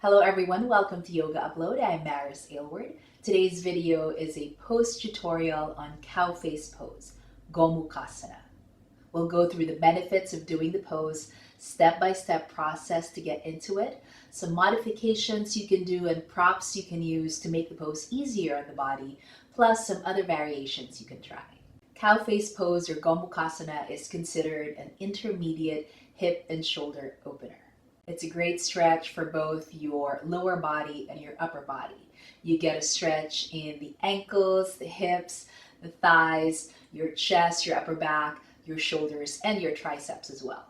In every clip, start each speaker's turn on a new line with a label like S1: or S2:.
S1: Hello everyone, welcome to Yoga Upload. I'm Maris Aylward. Today's video is a pose tutorial on cow face pose, Gomukhasana. We'll go through the benefits of doing the pose, step-by-step process to get into it, some modifications you can do and props you can use to make the pose easier on the body, plus some other variations you can try. Cow face pose or Gomukhasana is considered an intermediate hip and shoulder opener. It's a great stretch for both your lower body and your upper body. You get a stretch in the ankles, the hips, the thighs, your chest, your upper back, your shoulders, and your triceps as well.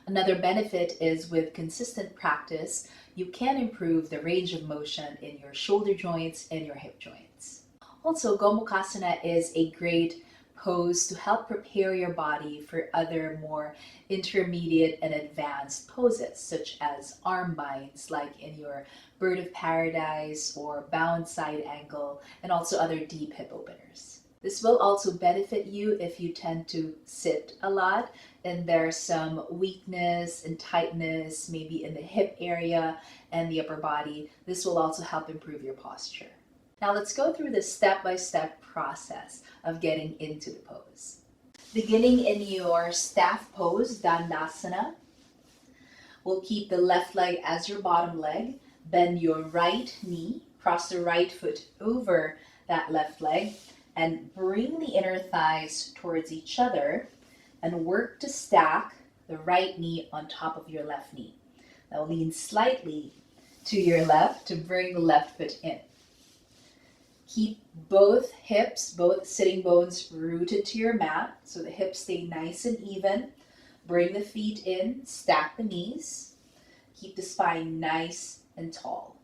S1: Another benefit is with consistent practice, you can improve the range of motion in your shoulder joints and your hip joints. Also, Gomukhasana is a great pose to help prepare your body for other more intermediate and advanced poses, such as arm binds, like in your bird of paradise or bound side angle, and also other deep hip openers. This will also benefit you if you tend to sit a lot and there's some weakness and tightness maybe in the hip area and the upper body. This will also help improve your posture. Now let's go through the step-by-step process of getting into the pose. Beginning in your staff pose, Dandasana, we'll keep the left leg as your bottom leg, bend your right knee, cross the right foot over that left leg, and bring the inner thighs towards each other and work to stack the right knee on top of your left knee. Now lean slightly to your left to bring the left foot in. Keep both hips, both sitting bones rooted to your mat so the hips stay nice and even. Bring the feet in, stack the knees. Keep the spine nice and tall.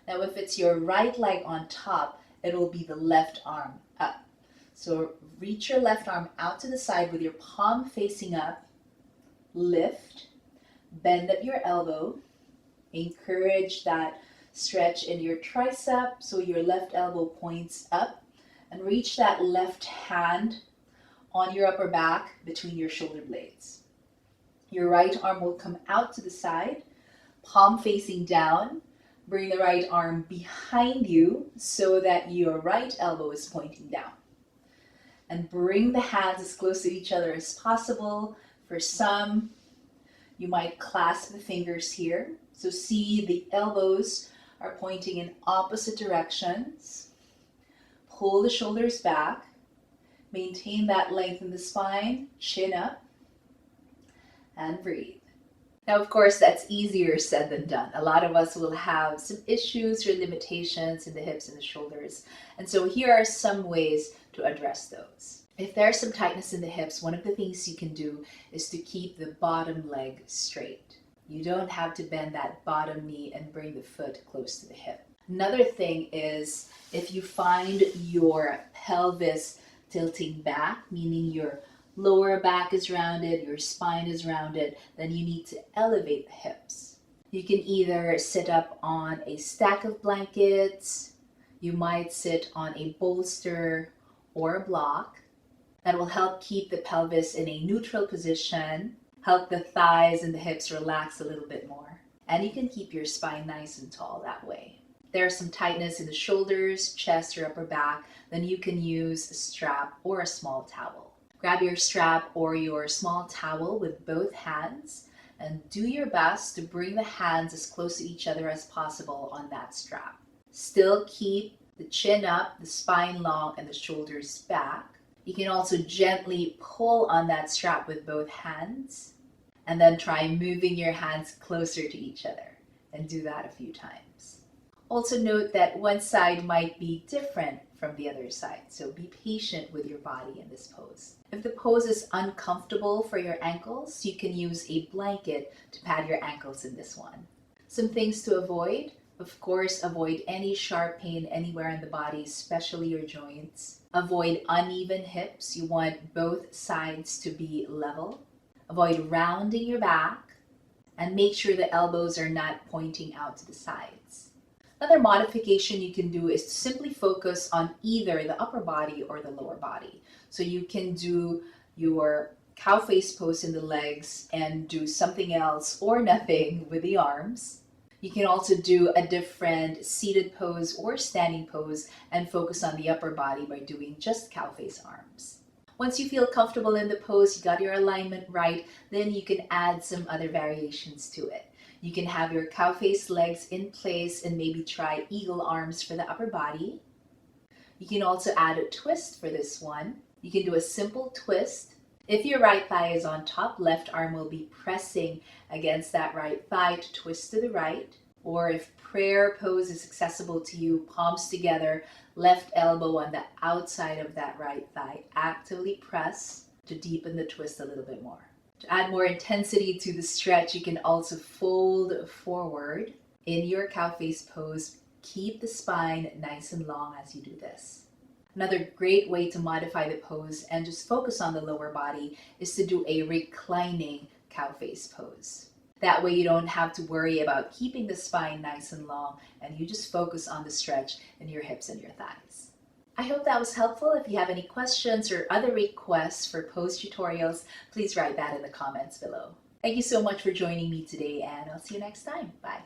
S1: Now if it's your right leg on top, it will be the left arm up. So reach your left arm out to the side with your palm facing up. Lift, bend up your elbow. Encourage that stretch in your tricep so your left elbow points up, and reach that left hand on your upper back between your shoulder blades. Your right arm will come out to the side, palm facing down. Bring the right arm behind you so that your right elbow is pointing down. And bring the hands as close to each other as possible. For some, you might clasp the fingers here. So see the elbows are pointing in opposite directions. Pull the shoulders back. Maintain that length in the spine, chin up, and breathe. Now, of course, that's easier said than done. A lot of us will have some issues or limitations in the hips and the shoulders. And so here are some ways to address those. If there's some tightness in the hips, one of the things you can do is to keep the bottom leg straight. You don't have to bend that bottom knee and bring the foot close to the hip. Another thing is if you find your pelvis tilting back, meaning your lower back is rounded, your spine is rounded, then you need to elevate the hips. You can either sit up on a stack of blankets, you might sit on a bolster or a block. That will help keep the pelvis in a neutral position, help the thighs and the hips relax a little bit more. And you can keep your spine nice and tall that way. If there's some tightness in the shoulders, chest, or upper back, then you can use a strap or a small towel. Grab your strap or your small towel with both hands and do your best to bring the hands as close to each other as possible on that strap. Still keep the chin up, the spine long, and the shoulders back. You can also gently pull on that strap with both hands and then try moving your hands closer to each other, and do that a few times. Also note that one side might be different from the other side, so be patient with your body in this pose. If the pose is uncomfortable for your ankles, you can use a blanket to pad your ankles in this one. Some things to avoid. Of course, avoid any sharp pain anywhere in the body, especially your joints. Avoid uneven hips. You want both sides to be level. Avoid rounding your back, and make sure the elbows are not pointing out to the sides. Another modification you can do is to simply focus on either the upper body or the lower body. So you can do your cow face pose in the legs and do something else or nothing with the arms. You can also do a different seated pose or standing pose and focus on the upper body by doing just cow face arms. Once you feel comfortable in the pose, you got your alignment right, then you can add some other variations to it. You can have your cow face legs in place and maybe try eagle arms for the upper body. You can also add a twist for this one. You can do a simple twist. If your right thigh is on top, left arm will be pressing against that right thigh to twist to the right. Or if prayer pose is accessible to you, palms together, left elbow on the outside of that right thigh. Actively press to deepen the twist a little bit more. To add more intensity to the stretch, you can also fold forward in your cow face pose. Keep the spine nice and long as you do this. Another great way to modify the pose and just focus on the lower body is to do a reclining cow face pose. That way you don't have to worry about keeping the spine nice and long, and you just focus on the stretch in your hips and your thighs. I hope that was helpful. If you have any questions or other requests for pose tutorials, please write that in the comments below. Thank you so much for joining me today, and I'll see you next time. Bye.